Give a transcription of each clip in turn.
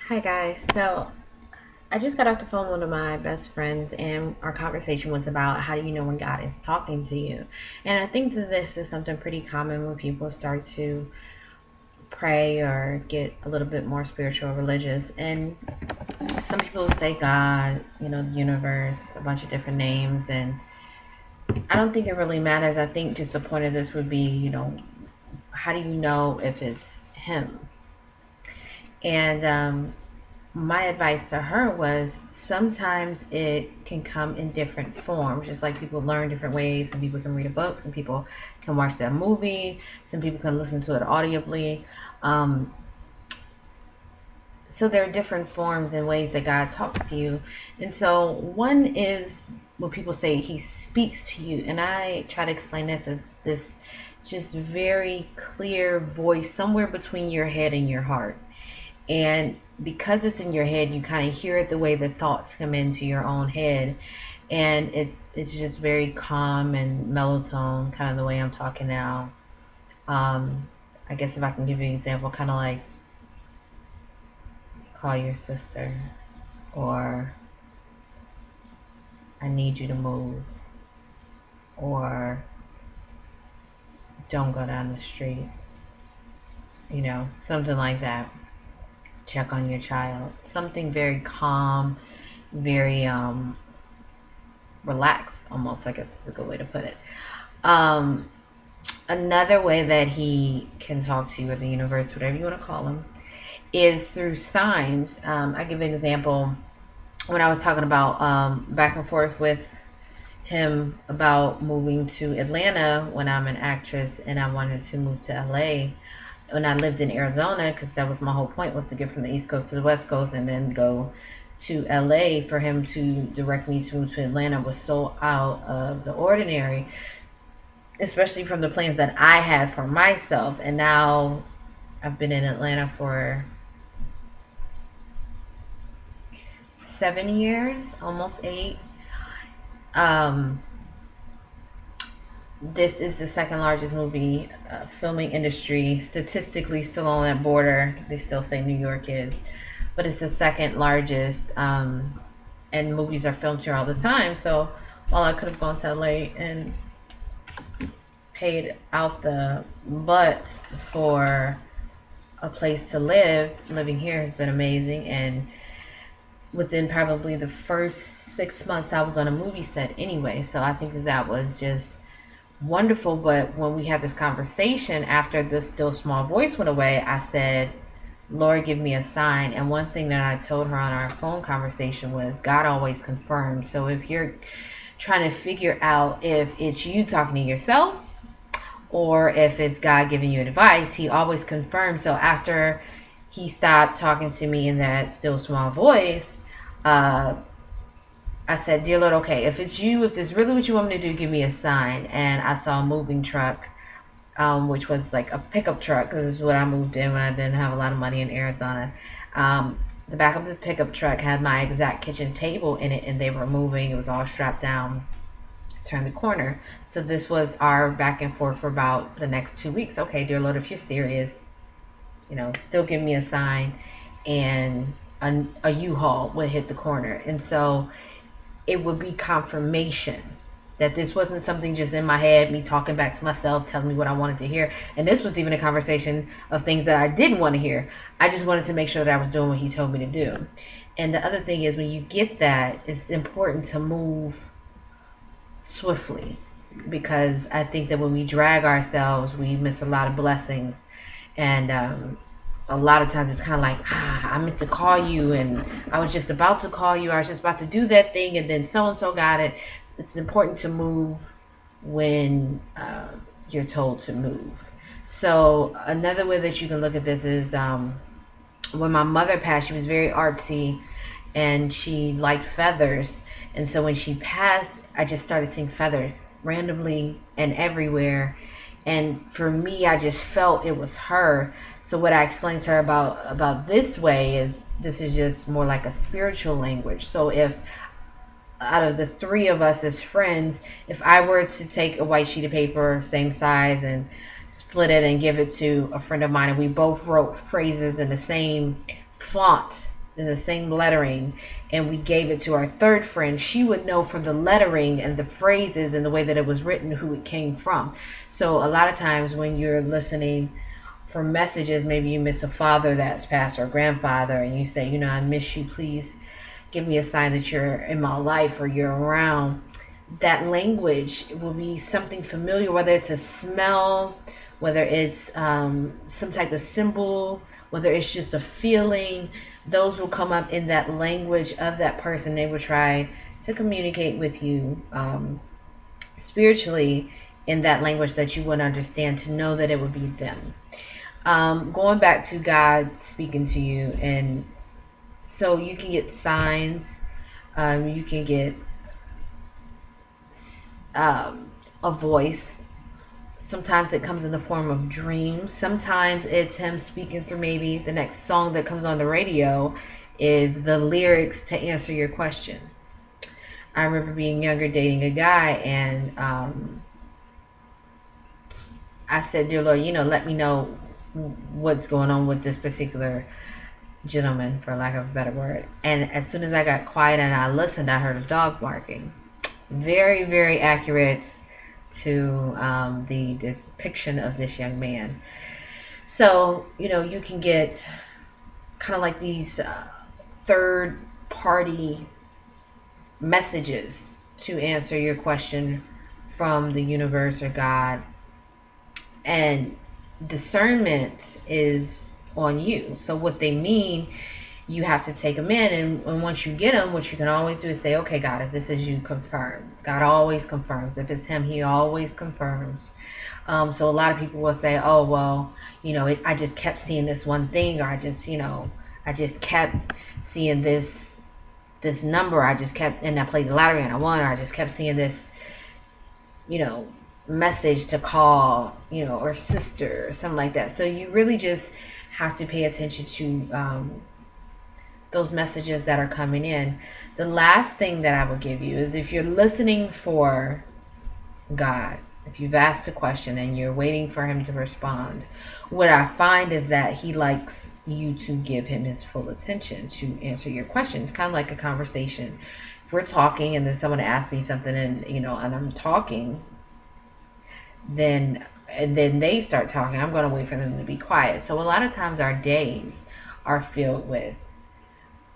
Hi guys. So I just got off the phone with one of my best friends, and our conversation was about how do you know when God is talking to you. And I think that this is something pretty common when people start to pray or get a little bit more spiritual or religious. And some people say God, the universe, a bunch of different names. And I don't think it really matters. I think just the point of this would be, how do you know if it's Him? And my advice to her was sometimes it can come in different forms, just like people learn different ways. Some people can read a book, some people can watch that movie, some people can listen to it audibly. um, so there are different forms and ways that God talks to you. And so one is when people say He speaks to you, and I try to explain this as this just very clear voice somewhere between your head and your heart. And because it's in your head, you kind of hear it the way the thoughts come into your own head. And it's just very calm and mellow tone, kind of the way I'm talking now. um I guess if I can give you an example, kind of like call your sister, or I need you to move, or don't go down the street, something like that. Check on your child, something very calm, very relaxed, almost, I guess is a good way to put it. um Another way that he can talk to you, or the universe, whatever you want to call him, is through signs. I give an example. When I was talking about back and forth with him about moving to Atlanta when I'm an actress, and I wanted to move to LA when I lived in Arizona, because that was my whole point, was to get from the East Coast to the West Coast and then go to LA. For him to direct me to move to Atlanta was so out of the ordinary, especially from the plans that I had for myself. And now I've been in Atlanta for 7 years, almost 8. Um, this is the second largest movie filming industry, statistically still on that border. They still say New York is, but it's the second largest. And movies are filmed here all the time. So while I could have gone to LA and paid out the butt for a place to live, living here has been amazing. And within probably the first 6 months, I was on a movie set anyway. So I think that was just wonderful. But when we had this conversation after the still small voice went away, I said, Lord, give me a sign. And one thing that I told her on our phone conversation was God always confirms. So if you're trying to figure out if it's you talking to yourself or if it's God giving you advice, He always confirms. So after He stopped talking to me in that still small voice, uh, I said, Dear Lord, okay, if it's you, if this is really what you want me to do, give me a sign. And I saw a moving truck, which was like a pickup truck, because this is what I moved in when I didn't have a lot of money in Arizona. The back of the pickup truck had my exact kitchen table in it, and they were moving. It was all strapped down. Turn the corner. So this was our back and forth for about the next 2 weeks. Okay, dear Lord, if you're serious, still give me a sign, and a U-Haul would hit the corner. And so it would be confirmation that this wasn't something just in my head, me talking back to myself, telling me what I wanted to hear. And this was even a conversation of things that I didn't want to hear. I just wanted to make sure that I was doing what He told me to do. And the other thing is, when you get that, it's important to move swiftly, because I think that when we drag ourselves, we miss a lot of blessings. And a lot of times it's kind of like, I meant to call you, and I was just about to call you, I was just about to do that thing, and then so and so got it. It's important to move when you're told to move. So another way that you can look at this is, when my mother passed, she was very artsy and she liked feathers. And so when she passed, I just started seeing feathers randomly and everywhere. And for me, I just felt it was her. So what I explained to her about this way is, this is just more like a spiritual language. So if out of the three of us as friends, if I were to take a white sheet of paper, same size, and split it and give it to a friend of mine, and we both wrote phrases in the same font, in the same lettering, and we gave it to our third friend, she would know from the lettering and the phrases and the way that it was written who it came from. So a lot of times when you're listening for messages, maybe you miss a father that's passed or a grandfather, and you say, I miss you, please give me a sign that you're in my life or you're around. That language will be something familiar, whether it's a smell, whether it's some type of symbol, whether it's just a feeling. Those will come up in that language of that person. They will try to communicate with you spiritually in that language that you would understand, to know that it would be them. Going back to God speaking to you, and so you can get signs, you can get a voice. Sometimes it comes in the form of dreams. Sometimes it's him speaking through, maybe the next song that comes on the radio is the lyrics to answer your question. I remember being younger, dating a guy, and I said, "Dear Lord, let me know what's going on with this particular gentleman," for lack of a better word. And as soon as I got quiet and I listened, I heard a dog barking. Very, very accurate to the depiction of this young man. So, you can get kind of like these third party messages to answer your question from the universe or God. And discernment is on you. So what they mean, you have to take them in, and once you get them, what you can always do is say, okay, God, if this is you, confirm. God always confirms. If it's him, he always confirms. So a lot of people will say, oh, well, I just kept seeing this one thing, or I just kept seeing this number. And I played the lottery and I won, or I just kept seeing this, message to call, or sister or something like that. So you really just have to pay attention to those messages that are coming in. The last thing that I will give you is, if you're listening for God, if you've asked a question and you're waiting for him to respond, what I find is that he likes you to give him his full attention to answer your questions. Kind of like a conversation. If we're talking and then someone asks me something, and and I'm talking, then they start talking, I'm going to wait for them to be quiet. So a lot of times our days are filled with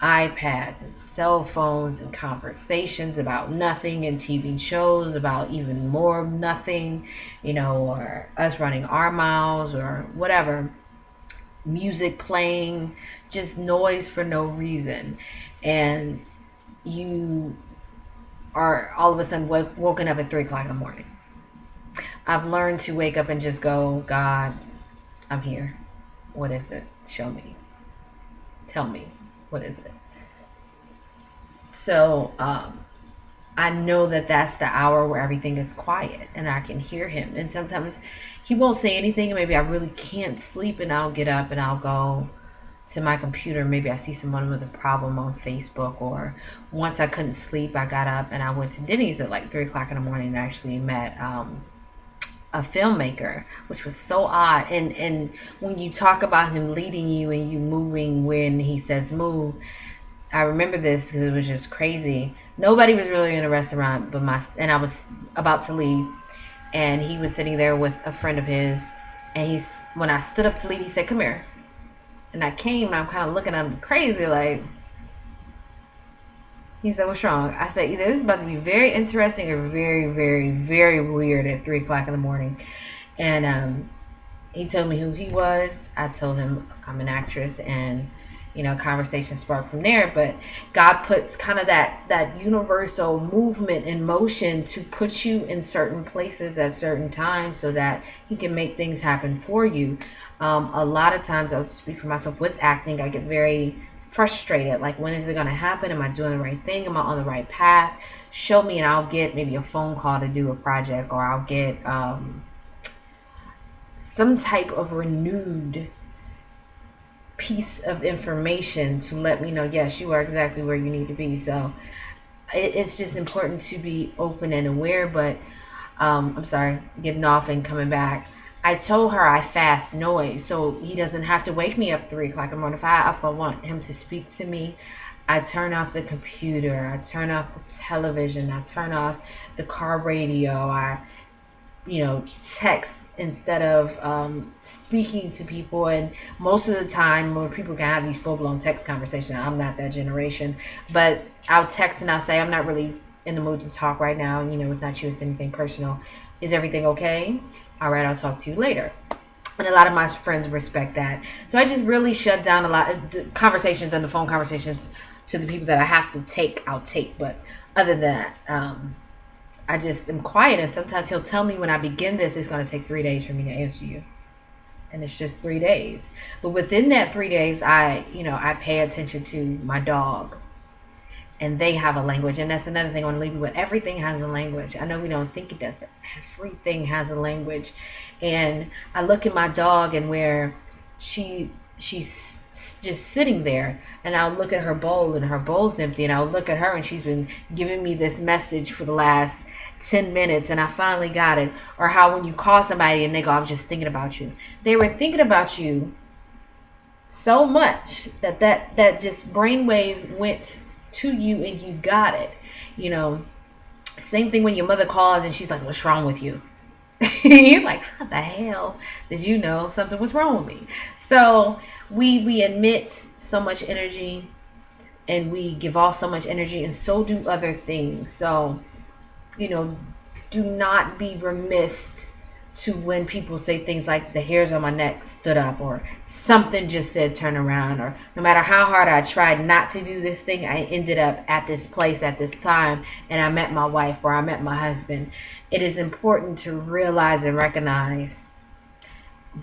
iPads and cell phones and conversations about nothing, and TV shows about even more nothing, or us running our mouths or whatever, music playing, just noise for no reason. And you are all of a sudden woken up at 3 o'clock in the morning. I've learned to wake up and just go, God, I'm here. What is it? Show me. Tell me. What is it? So I know that that's the hour where everything is quiet and I can hear him. And sometimes he won't say anything, and maybe I really can't sleep, and I'll get up and I'll go to my computer. Maybe I see someone with a problem on Facebook, or once I couldn't sleep, I got up and I went to Denny's at like 3 o'clock in the morning and actually met a filmmaker, which was so odd. And when you talk about him leading you and you moving when he says move, I remember this because it was just crazy. Nobody was really in the restaurant and I was about to leave, and he was sitting there with a friend of his, and when I stood up to leave, he said, "Come here." And I came, and I'm kind of looking at him crazy, like, he said, "What's wrong?" I said, either this is about to be very interesting or very, very, very weird at 3 o'clock in the morning. And he told me who he was. I told him I'm an actress, and conversation sparked from there. But God puts kind of that universal movement in motion to put you in certain places at certain times, so that he can make things happen for you. A lot of times, I'll speak for myself, with acting, I get very frustrated. Like, when is it going to happen? Am I doing the right thing? Am I on the right path? Show me, and I'll get maybe a phone call to do a project, or I'll get some type of renewed piece of information to let me know, yes, you are exactly where you need to be. So it's just important to be open and aware. But I'm sorry, getting off and coming back. I told her I fast noise, so he doesn't have to wake me up 3 o'clock in the morning. If I want him to speak to me, I turn off the computer, I turn off the television, I turn off the car radio, I, text instead of speaking to people. And most of the time, when people can have these full blown text conversations, I'm not that generation, but I'll text and I'll say, I'm not really in the mood to talk right now. It's not you, it's anything personal. Is everything okay? All right, I'll talk to you later. And a lot of my friends respect that. So I just really shut down a lot of the conversations and the phone conversations to the people that I have to take, I'll take. But other than that, I just am quiet. And sometimes he'll tell me when I begin this, it's going to take 3 days for me to answer you. And it's just 3 days. But within that 3 days, I pay attention to my dog. And they have a language. And that's another thing I want to leave you with. Everything has a language. I know we don't think it does, but everything has a language. And I look at my dog and where she's just sitting there, and I'll look at her bowl and her bowl's empty, and I'll look at her and she's been giving me this message for the last 10 minutes and I finally got it. Or how when you call somebody and they go, I was just thinking about you. They were thinking about you so much that just brainwave went to you and you got it. Same thing when your mother calls and she's like, what's wrong with you? You're like, how the hell did you know something was wrong with me? So we emit so much energy and we give off so much energy, and so do other things. So, do not be remiss to when people say things like the hairs on my neck stood up, or something just said turn around, or no matter how hard I tried not to do this thing, I ended up at this place at this time and I met my wife or I met my husband. It is important to realize and recognize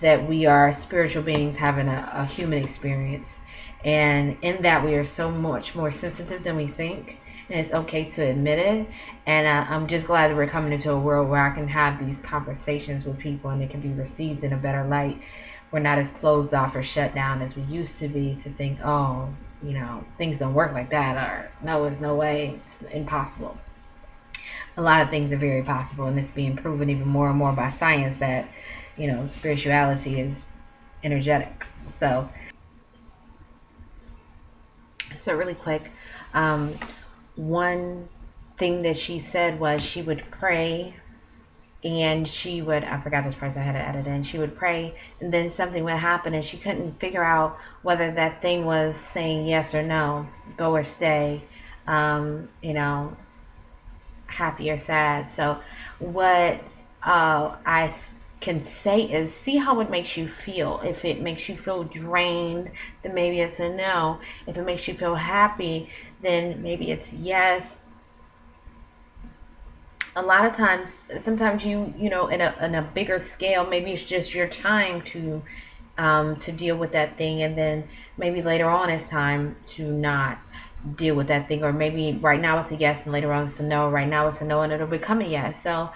that we are spiritual beings having a human experience, and in that we are so much more sensitive than we think, and it's okay to admit it. And I'm just glad that we're coming into a world where I can have these conversations with people and it can be received in a better light. We're not as closed off or shut down as we used to be, to think, oh, things don't work like that, or no, it's no way, it's impossible. A lot of things are very possible, and it's being proven even more and more by science that spirituality is energetic. So really quick, one thing that she said was she would pray, and she would, I forgot this part, I had to edit in, she would pray and then something would happen and she couldn't figure out whether that thing was saying yes or no, go or stay, happy or sad. So what I can say is, see how it makes you feel. If it makes you feel drained, then maybe it's a no. If it makes you feel happy, then maybe it's yes. A lot of times, sometimes in a bigger scale, maybe it's just your time to deal with that thing, and then maybe later on it's time to not deal with that thing. Or maybe right now it's a yes and later on it's a no. Right now it's a no and it'll become a yes. So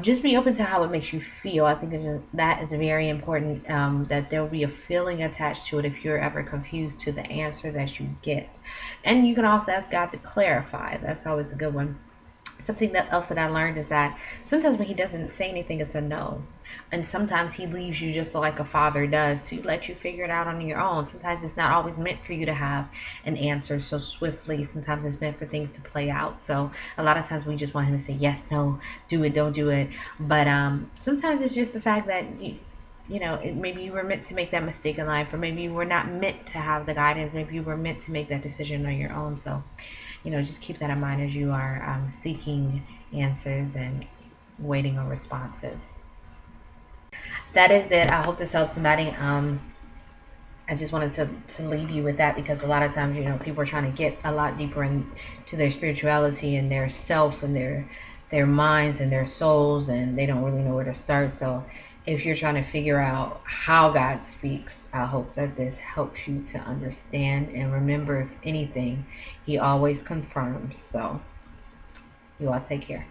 just be open to how it makes you feel. I think that is very important, that there will be a feeling attached to it if you're ever confused to the answer that you get. And you can also ask God to clarify. That's always a good one. Something else that I learned is that sometimes when he doesn't say anything, it's a no. And sometimes he leaves you just like a father does, to let you figure it out on your own. Sometimes it's not always meant for you to have an answer so swiftly. Sometimes it's meant for things to play out. So a lot of times we just want him to say yes, no, do it, don't do it. But sometimes it's just the fact that maybe you were meant to make that mistake in life, or maybe you were not meant to have the guidance. Maybe you were meant to make that decision on your own. So just keep that in mind as you are seeking answers and waiting on responses. That is it. I hope this helps somebody. I just wanted to leave you with that, because a lot of times, people are trying to get a lot deeper into their spirituality and their self and their minds and their souls, and they don't really know where to start. So if you're trying to figure out how God speaks, I hope that this helps you to understand. And remember, if anything, he always confirms. So you all take care.